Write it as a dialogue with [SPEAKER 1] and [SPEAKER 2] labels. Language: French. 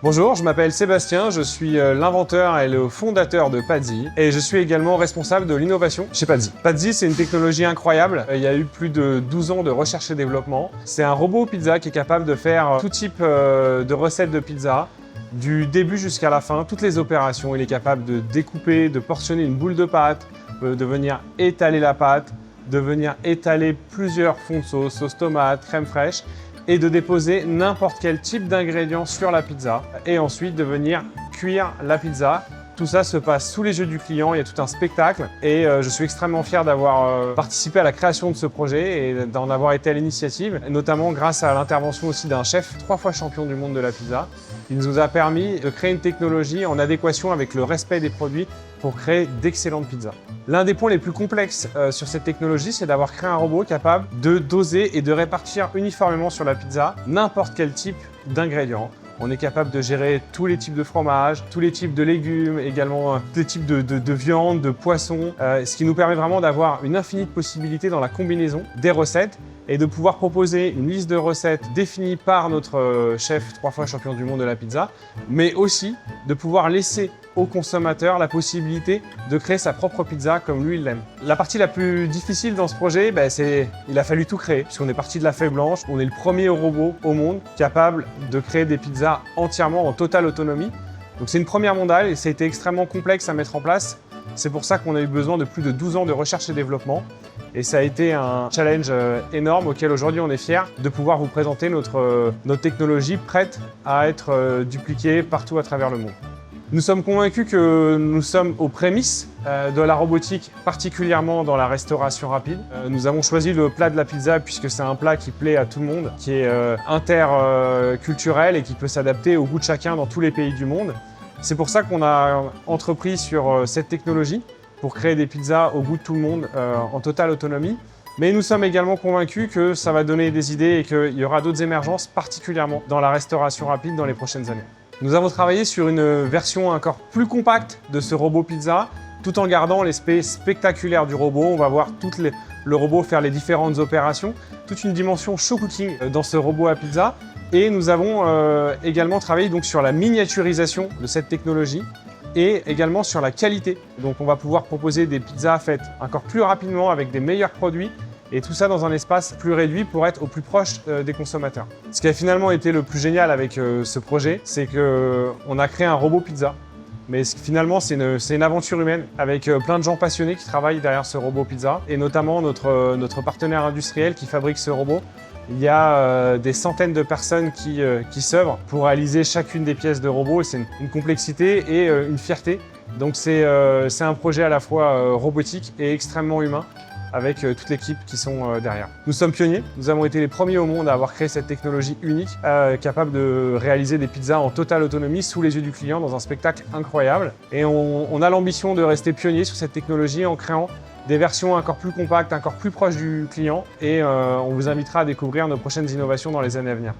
[SPEAKER 1] Bonjour, je m'appelle Sébastien, je suis l'inventeur et le fondateur de Pazzi et je suis également responsable de l'innovation chez Pazzi. Pazzi, c'est une technologie incroyable. Il y a eu plus de 12 ans de recherche et développement. C'est un robot pizza qui est capable de faire tout type de recettes de pizza, du début jusqu'à la fin, toutes les opérations. Il est capable de découper, de portionner une boule de pâte, de venir étaler la pâte, de venir étaler plusieurs fonds de sauce tomate, crème fraîche, et de déposer n'importe quel type d'ingrédients sur la pizza et ensuite de venir cuire la pizza. Tout ça se passe sous les yeux du client, il y a tout un spectacle et je suis extrêmement fier d'avoir participé à la création de ce projet et d'en avoir été à l'initiative, notamment grâce à l'intervention aussi d'un chef 3 fois champion du monde de la pizza. Il nous a permis de créer une technologie en adéquation avec le respect des produits pour créer d'excellentes pizzas. L'un des points les plus complexes sur cette technologie, c'est d'avoir créé un robot capable de doser et de répartir uniformément sur la pizza n'importe quel type d'ingrédients. On est capable de gérer tous les types de fromages, tous les types de légumes, également tous les types de viande, de poisson, ce qui nous permet vraiment d'avoir une infinie de possibilités dans la combinaison des recettes et de pouvoir proposer une liste de recettes définie par notre chef 3 fois champion du monde de la pizza, mais aussi de pouvoir laisser au consommateur la possibilité de créer sa propre pizza comme lui il l'aime. La partie la plus difficile dans ce projet, il a fallu tout créer, puisqu'on est parti de la feuille blanche. On est le premier robot au monde capable de créer des pizzas entièrement en totale autonomie. Donc c'est une première mondiale et ça a été extrêmement complexe à mettre en place. C'est pour ça qu'on a eu besoin de plus de 12 ans de recherche et développement. Et ça a été un challenge énorme auquel aujourd'hui on est fiers de pouvoir vous présenter notre technologie prête à être dupliquée partout à travers le monde. Nous sommes convaincus que nous sommes aux prémices de la robotique, particulièrement dans la restauration rapide. Nous avons choisi le plat de la pizza puisque c'est un plat qui plaît à tout le monde, qui est interculturel et qui peut s'adapter au goût de chacun dans tous les pays du monde. C'est pour ça qu'on a entrepris sur cette technologie pour créer des pizzas au goût de tout le monde en totale autonomie. Mais nous sommes également convaincus que ça va donner des idées et qu'il y aura d'autres émergences, particulièrement dans la restauration rapide dans les prochaines années. Nous avons travaillé sur une version encore plus compacte de ce robot pizza, tout en gardant l'aspect spectaculaire du robot. On va voir le robot faire les différentes opérations, toute une dimension show cooking dans ce robot à pizza. Et nous avons également travaillé donc sur la miniaturisation de cette technologie et également sur la qualité. Donc on va pouvoir proposer des pizzas faites encore plus rapidement avec des meilleurs produits et tout ça dans un espace plus réduit pour être au plus proche des consommateurs. Ce qui a finalement été le plus génial avec ce projet, c'est qu'on a créé un robot pizza. Mais finalement, c'est une aventure humaine avec plein de gens passionnés qui travaillent derrière ce robot pizza et notamment notre partenaire industriel qui fabrique ce robot. Il y a des centaines de personnes qui s'œuvrent pour réaliser chacune des pièces de robot. C'est une complexité et une fierté. Donc c'est un projet à la fois robotique et extrêmement humain avec toute l'équipe qui sont derrière. Nous sommes pionniers, nous avons été les premiers au monde à avoir créé cette technologie unique, capable de réaliser des pizzas en totale autonomie sous les yeux du client dans un spectacle incroyable. Et on a l'ambition de rester pionniers sur cette technologie en créant des versions encore plus compactes, encore plus proches du client et on vous invitera à découvrir nos prochaines innovations dans les années à venir.